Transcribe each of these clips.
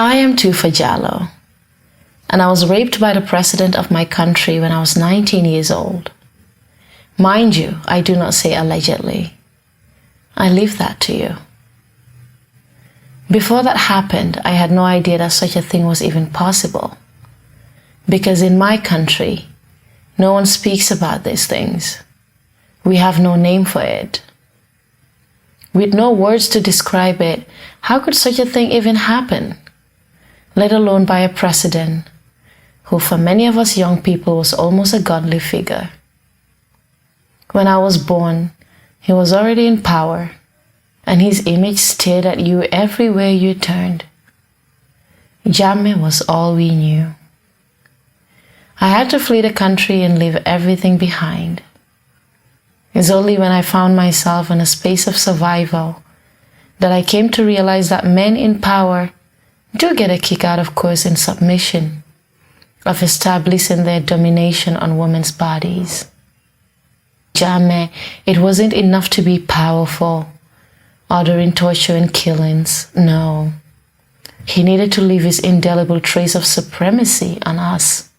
I am Toufah Jallow, and I was raped by the president of my country when I was 19 years old. Mind you, I do not say allegedly. I leave that to you. Before that happened, I had no idea that such a thing was even possible. Because in my country, no one speaks about these things. We have no name for it. With no words to describe it, how could such a thing even happen? Let alone by a president, who for many of us young people was almost a godly figure. When I was born, he was already in power, and his image stared at you everywhere you turned. Jammeh was all we knew. I had to flee the country and leave everything behind. It's only when I found myself in a space of survival that I came to realize that men in power do get a kick out of coercing submission, of establishing their domination on women's bodies. Jammeh, it wasn't enough to be powerful, ordering torture and killings. No. He needed to leave his indelible trace of supremacy on us.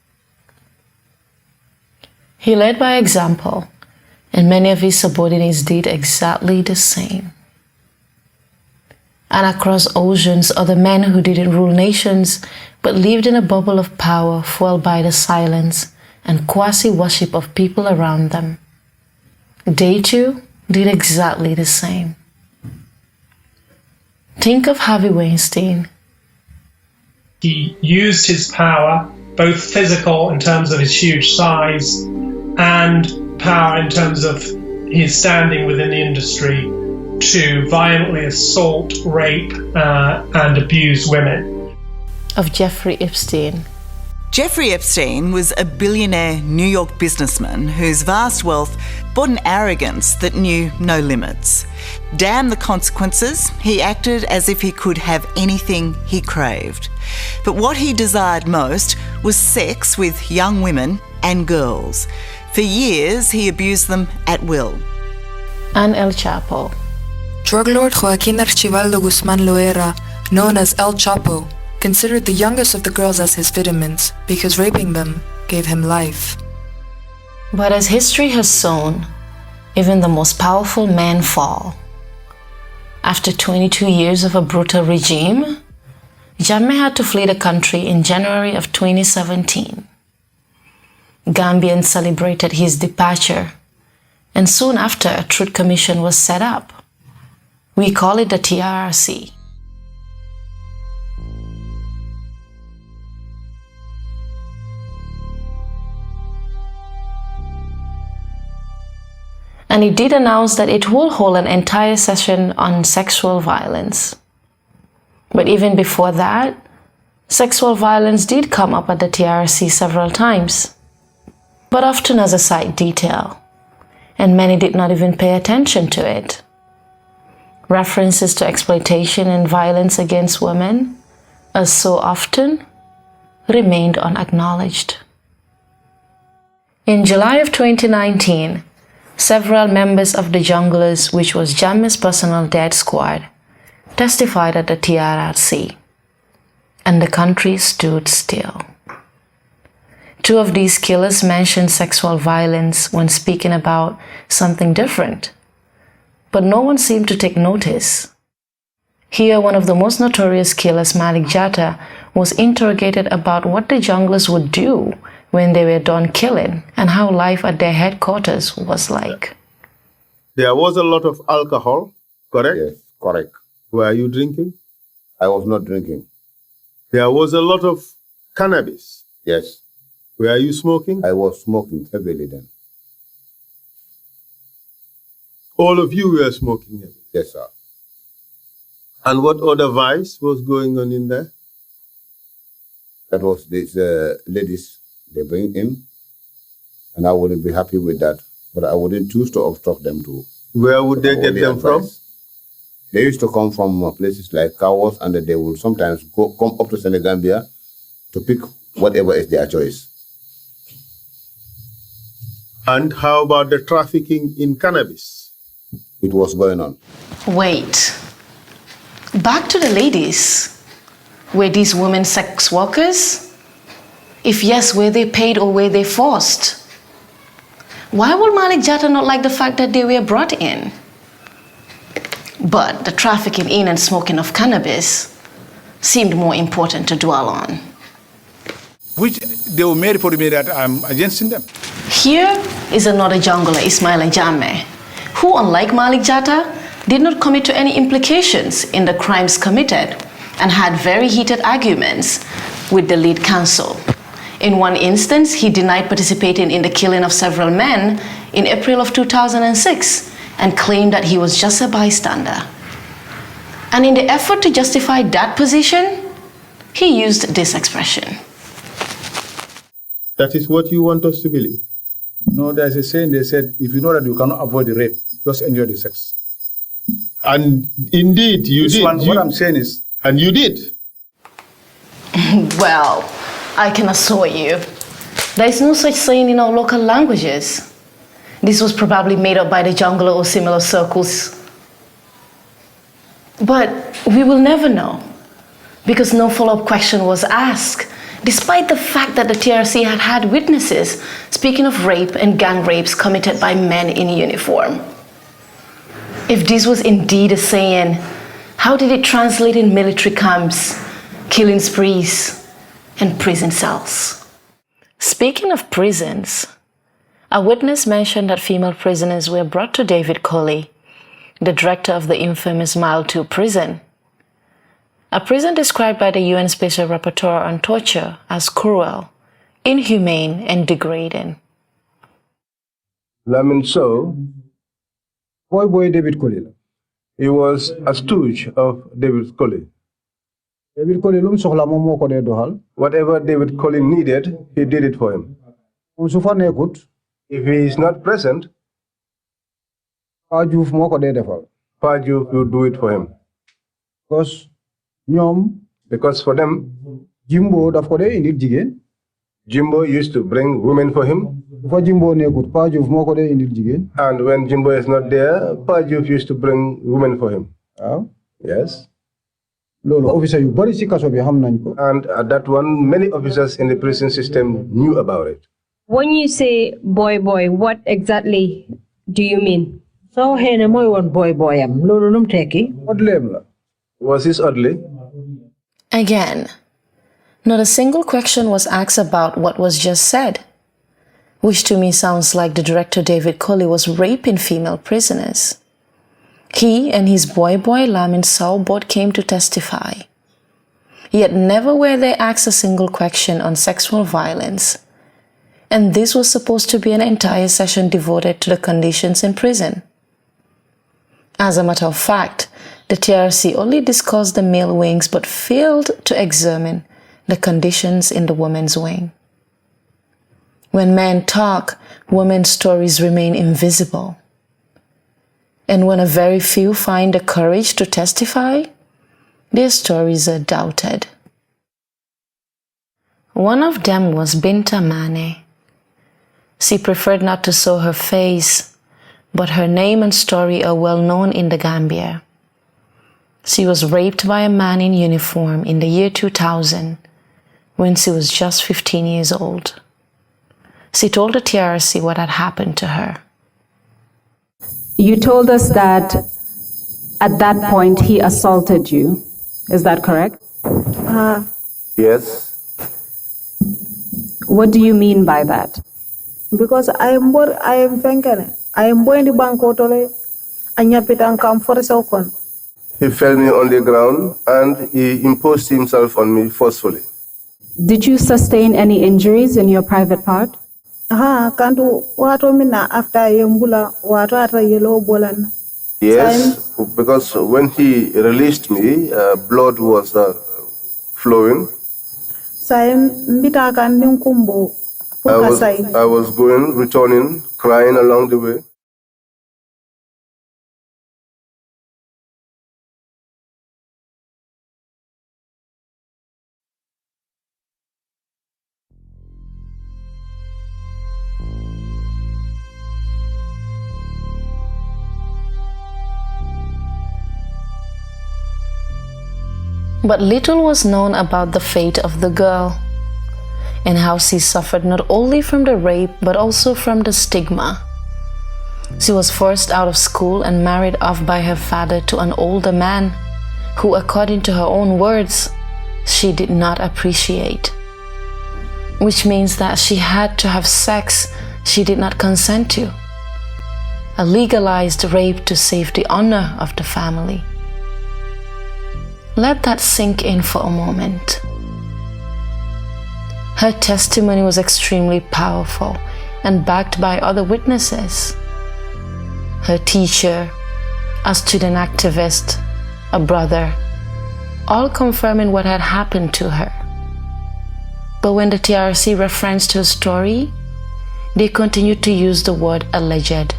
He led by example, and many of his subordinates did exactly the same. And across oceans, other men who didn't rule nations but lived in a bubble of power fueled by the silence and quasi-worship of people around them. They too did exactly the same. Think of Harvey Weinstein. He used his power, both physical in terms of his huge size and power in terms of his standing within the industry, to violently assault, rape, and abuse women. Of Jeffrey Epstein. Jeffrey Epstein was a billionaire New York businessman whose vast wealth brought an arrogance that knew no limits. Damn the consequences, he acted as if he could have anything he craved. But what he desired most was sex with young women and girls. For years, he abused them at will. And El Chapo. Drug lord Joaquin Archibaldo Guzman Loera, known as El Chapo, considered the youngest of the girls as his vitamins because raping them gave him life. But as history has shown, even the most powerful men fall. After 22 years of a brutal regime, Jammeh had to flee the country in January of 2017. Gambians celebrated his departure, and soon after a truth commission was set up. We call it the TRRC. And it did announce that it will hold an entire session on sexual violence. But even before that, sexual violence did come up at the TRRC several times, but often as a side detail, and many did not even pay attention to it. References to exploitation and violence against women, as so often, remained unacknowledged. In July of 2019, several members of the Junglers, which was Jammeh's personal death squad, testified at the TRRC, and the country stood still. Two of these killers mentioned sexual violence when speaking about something different, but no one seemed to take notice. Here, one of the most notorious killers, Malik Jatta, was interrogated about what the Junglers would do when they were done killing and how life at their headquarters was like. There was a lot of alcohol, correct? Yes, correct. Were you drinking? I was not drinking. There was a lot of cannabis. Yes. Were you smoking? I was smoking heavily then. All of you were smoking heavily? Yes, sir. And what other vice was going on in there? That was these ladies they bring in, and I wouldn't be happy with that, but I wouldn't choose to obstruct them too. Where would they get them from? They used to come from places like Kawas, and they would sometimes come up to Senegambia to pick whatever is their choice. And how about the trafficking in cannabis? It was going on. Wait. Back to the ladies. Were these women sex workers? If yes, were they paid or were they forced? Why would Malik Jatta not like the fact that they were brought in? But the trafficking in and smoking of cannabis seemed more important to dwell on. Which they were made for me that I'm against them. Here is another jungler, Ismaila Jammeh, who, unlike Malik Jatta, did not commit to any implications in the crimes committed and had very heated arguments with the lead counsel. In one instance, he denied participating in the killing of several men in April of 2006 and claimed that he was just a bystander. And in the effort to justify that position, he used this expression. That is what you want us to believe? No, there's a saying, they said, if you know that you cannot avoid the rape, just enjoy the sex. And indeed, you did. What I'm saying is... And you did. Well, I can assure you, there is no such saying in our local languages. This was probably made up by the jungler or similar circles. But we will never know, because no follow-up question was asked, despite the fact that the TRC had had witnesses speaking of rape and gang rapes committed by men in uniform. If this was indeed a saying, how did it translate in military camps, killing sprees, and prison cells? Speaking of prisons, a witness mentioned that female prisoners were brought to David Colley, the director of the infamous Mile 2 prison, a prison described by the UN Special Rapporteur on Torture as cruel, inhumane, and degrading. Lamin So, boy David Colley. He was a stooge of David Colley. David Colley lum soxla mom moko de doxal. Whatever David Colley needed, he did it for him. Su fa nekut, if he is not present, Pa Diouf moko de defal. Pa Diouf will do it for him. Because for them, Jimbo daf ko de indil jigen. Jimbo used to bring women for him. And when Jimbo is not there, Pa Diouf used to bring women for him. Yes. And at that one, many officers in the prison system knew about it. When you say boy, what exactly do you mean? So hene moy won boy am lolu num teki Odlem la. Was this oddly? Again, not a single question was asked about what was just said, which to me sounds like the director David Colley was raping female prisoners. He and his boy Lamin Sow both came to testify. Yet never were they asked a single question on sexual violence. And this was supposed to be an entire session devoted to the conditions in prison. As a matter of fact, the TRC only discussed the male wings but failed to examine the conditions in the women's wing. When men talk, women's stories remain invisible. And when a very few find the courage to testify, their stories are doubted. One of them was Binta Mane. She preferred not to show her face, but her name and story are well known in the Gambia. She was raped by a man in uniform in the year 2000 when she was just 15 years old. She told the TRC what had happened to her. You told us that at that point he assaulted you. Is that correct? Yes. What do you mean by that? because I am going to bank otole anyapitan kam force okon. He fell me on the ground and he imposed himself on me forcefully. Did you sustain any injuries in your private part? Kantu wato mina after yembula wato ata yellow bolan. Yes, because when he released me, blood was flowing. I was returning, crying along the way. But little was known about the fate of the girl and how she suffered not only from the rape but also from the stigma. She was forced out of school and married off by her father to an older man who, according to her own words, she did not appreciate. Which means that she had to have sex she did not consent to. A legalized rape to save the honor of the family. Let that sink in for a moment. Her testimony was extremely powerful and backed by other witnesses. Her teacher, a student activist, a brother, all confirming what had happened to her. But when the TRC referenced her story, they continued to use the word alleged.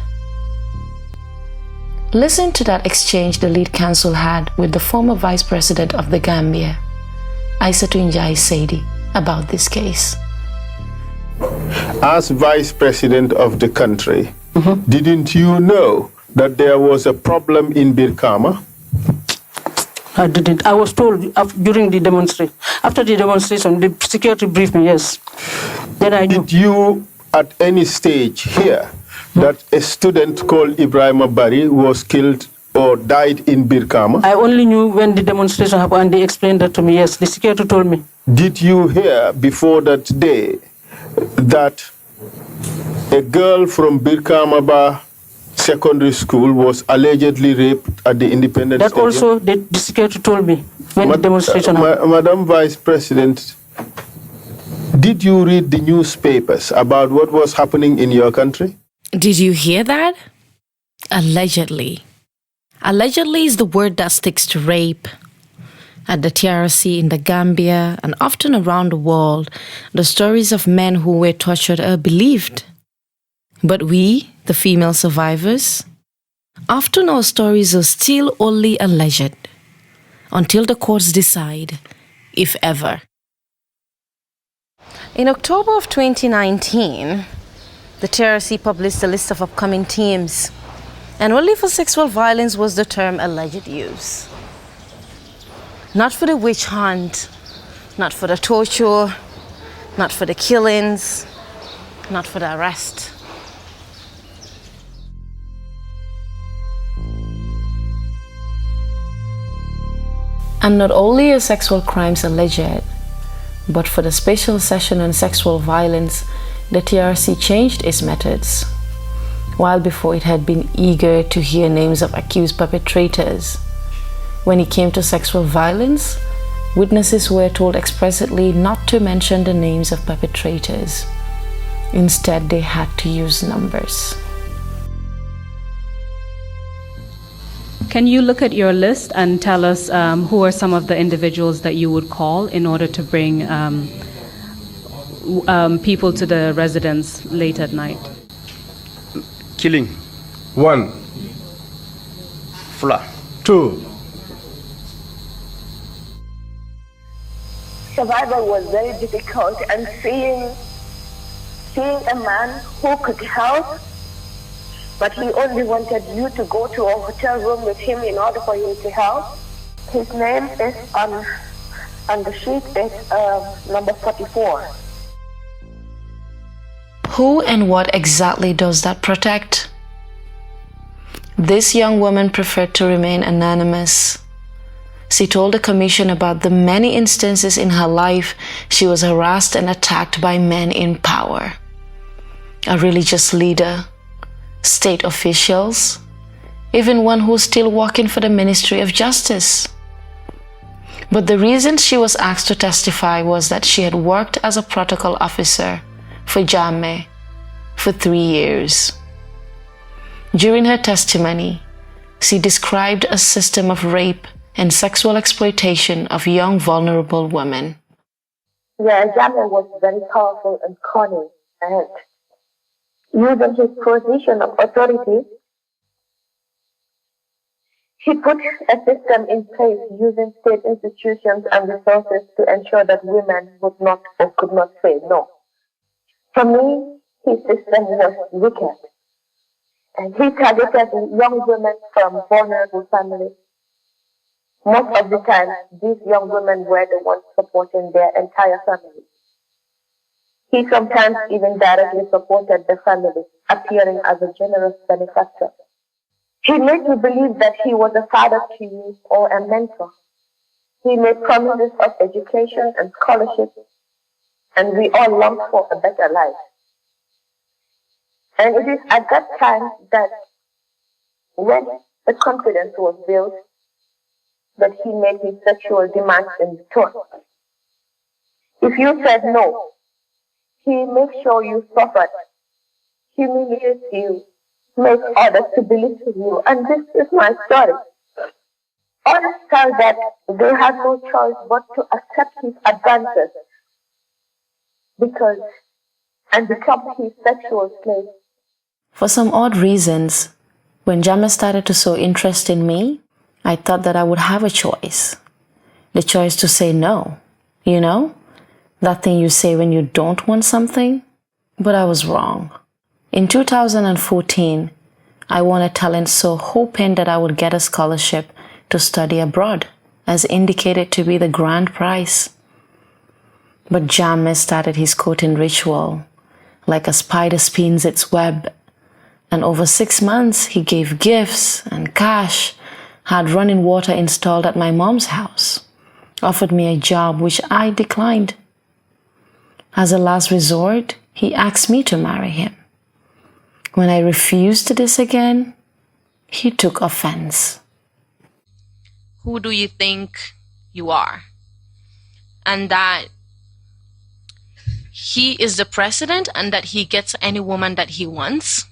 Listen to that exchange the lead counsel had with the former vice president of the Gambia, Aissatou Njie Saidi, about this case. As vice president of the country, didn't you know that there was a problem in Birkama? I didn't. I was told during the demonstration. After the demonstration, the security briefed me, yes. Then I knew. Did you at any stage hear that a student called Ibrahim Bari was killed or died in Birkama? I only knew when the demonstration happened and they explained that to me, yes. The security told me. Did you hear before that day that a girl from Birkama Secondary School was allegedly raped at the Independence That Stadium? also the security told me when the demonstration happened. Madam Vice President, did you read the newspapers about what was happening in your country? Did you hear that? Allegedly. Allegedly is the word that sticks to rape. At the TRC in the Gambia and often around the world, the stories of men who were tortured are believed. But we, the female survivors, often our stories are still only alleged until the courts decide, if ever. In October of 2019, the TRC published a list of upcoming themes, and only for sexual violence was the term alleged used. Not for the witch hunt, not for the torture, not for the killings, not for the arrest. And not only are sexual crimes alleged, but for the special session on sexual violence, the TRC changed its methods. While before it had been eager to hear names of accused perpetrators, when it came to sexual violence, witnesses were told explicitly not to mention the names of perpetrators. Instead, they had to use numbers. Can you look at your list and tell us who are some of the individuals that you would call in order to bring people to the residence late at night? Killing. 1. Fula. 2. Survival was very difficult, and seeing a man who could help, but he only wanted you to go to a hotel room with him in order for him to help. His name is on the sheet is number 44. Who and what exactly does that protect? This young woman preferred to remain anonymous. She told the commission about the many instances in her life she was harassed and attacked by men in power. A religious leader, state officials, even one who's still working for the Ministry of Justice. But the reason she was asked to testify was that she had worked as a protocol officer for Jammeh for 3 years. During her testimony, she described a system of rape and sexual exploitation of young vulnerable women. Yeah, Jammeh was very powerful and cunning, and using his position of authority, he put a system in place using state institutions and resources to ensure that women would not or could not say no. For me, his system was wicked, and he targeted young women from vulnerable families. Most of the time, these young women were the ones supporting their entire family. He sometimes even directly supported the family, appearing as a generous benefactor. He made me believe that he was a father to me or a mentor. He made promises of education and scholarship, and we all longed for a better life. And it is at that time that when the confidence was built, that he made me sexual demands in return. If you said no, he makes sure you suffered, humiliates you, makes others to belittle you, and this is my story. Others tell that they had no choice but to accept his advances and become his sexual slave. For some odd reasons, when Jammeh started to show interest in me, I thought that I would have a choice. The choice to say no. You know? That thing you say when you don't want something? But I was wrong. In 2014, I won a talent show hoping that I would get a scholarship to study abroad, as indicated to be the grand prize. But Jammeh started his courting ritual, like a spider spins its web. And over 6 months, he gave gifts and cash, had running water installed at my mom's house, offered me a job which I declined. As a last resort, he asked me to marry him. When I refused this again, he took offense. Who do you think you are? And that he is the president and that he gets any woman that he wants?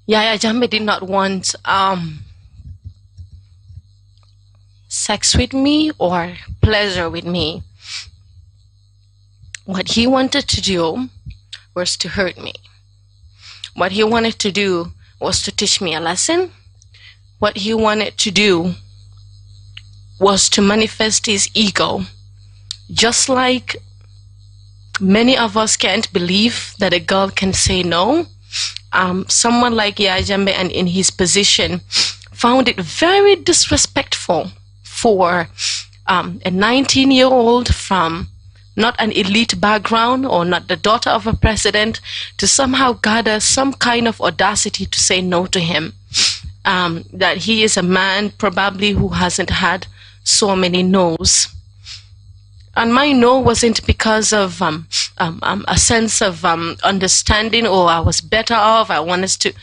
Yahya Jammeh did not want sex with me or pleasure with me. What he wanted to do was to hurt me. What he wanted to do was to teach me a lesson. What he wanted to do was to manifest his ego. Just like many of us can't believe that a girl can say no, someone like Yahya Jammeh and in his position found it very disrespectful for a 19-year-old from not an elite background or not the daughter of a president to somehow gather some kind of audacity to say no to him. That he is a man probably who hasn't had so many no's. And my no wasn't because of a sense of understanding or I was better off, I wanted to.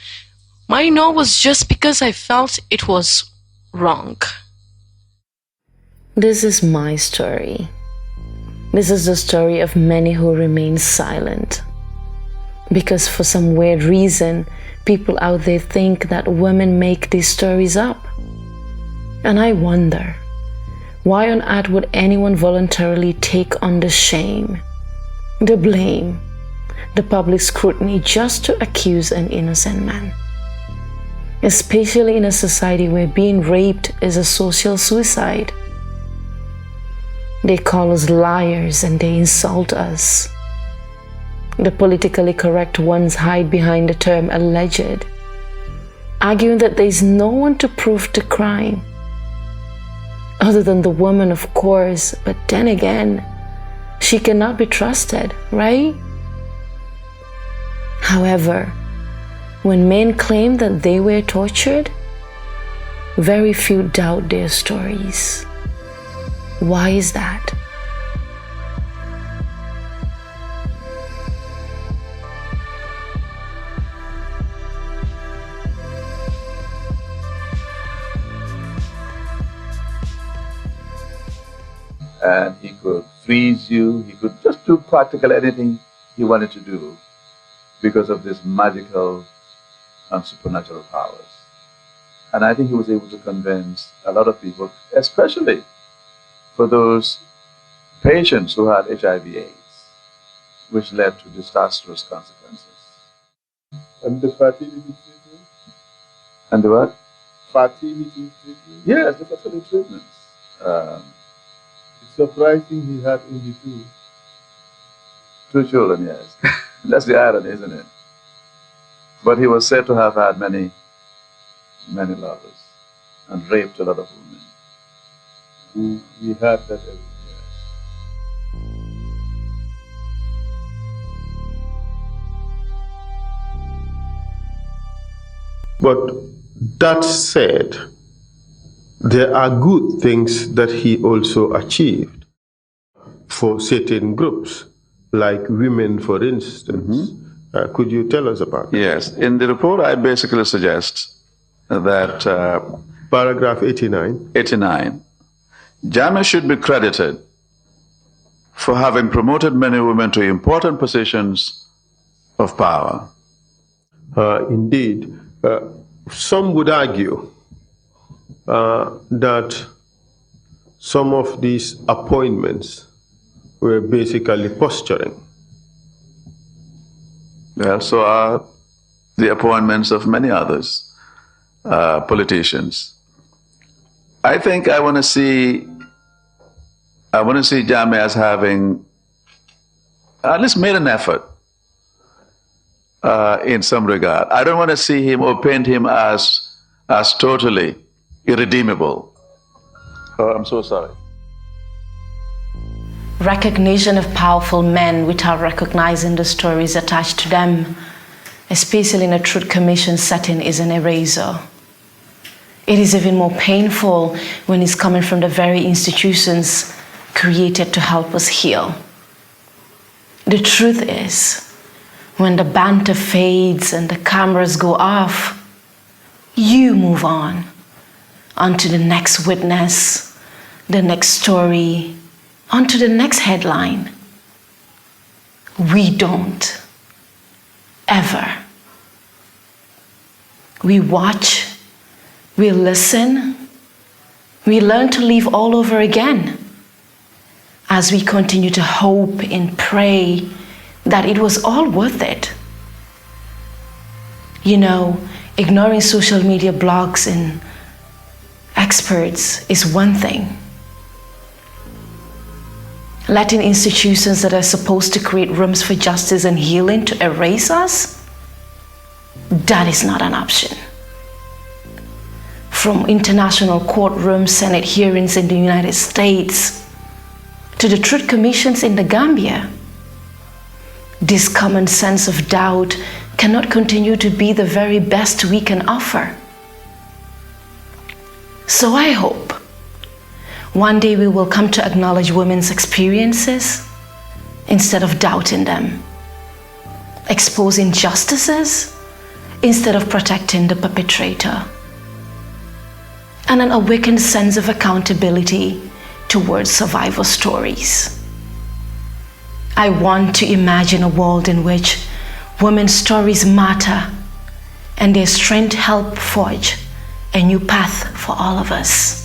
My no was just because I felt it was wrong. This is my story. This is the story of many who remain silent. Because for some weird reason, people out there think that women make these stories up. And I wonder, why on earth would anyone voluntarily take on the shame, the blame, the public scrutiny just to accuse an innocent man? Especially in a society where being raped is a social suicide. They call us liars and they insult us. The politically correct ones hide behind the term alleged, arguing that there is no one to prove the crime. Other than the woman, of course, but then again, she cannot be trusted, right? However, when men claim that they were tortured, very few doubt their stories. Why is that? And he could freeze you, he could just do practically anything he wanted to do because of this magical and supernatural powers. And I think he was able to convince a lot of people, especially for those patients who had HIV/AIDS, which led to disastrous consequences. And the fertility treatment? And the what? Fertility treatment? Yes, the fertility treatments. It's surprising he had only two. 2 children, yes. That's the irony, isn't it? But he was said to have had many lovers and raped a lot of women. We have that every year. But that said, there are good things that he also achieved for certain groups, like women, for instance. Could you tell us about that? Yes. In the report, I basically suggest that... Paragraph 89. 89. Jammeh should be credited for having promoted many women to important positions of power. Indeed. Some would argue that some of these appointments were basically posturing. Well, so are the appointments of many others, politicians. I think I want to see Jammeh as having at least made an effort in some regard. I don't want to see him or paint him as totally irredeemable. Oh, I'm so sorry. Recognition of powerful men without recognizing the stories attached to them, especially in a truth commission setting, is an eraser. It is even more painful when it's coming from the very institutions created to help us heal. The truth is, when the banter fades and the cameras go off, you move on to the next witness, the next story, onto the next headline. We don't. Ever. We watch, we listen, we learn to live all over again as we continue to hope and pray that it was all worth it. You know, ignoring social media blogs and experts is one thing. Letting institutions that are supposed to create rooms for justice and healing to erase us, that is not an option. From international courtrooms, Senate hearings in the United States, to the truth commissions in the Gambia, this common sense of doubt cannot continue to be the very best we can offer. So I hope one day we will come to acknowledge women's experiences instead of doubting them, expose injustices instead of protecting the perpetrator, and an awakened sense of accountability towards survivor stories. I want to imagine a world in which women's stories matter and their strength help forge a new path for all of us.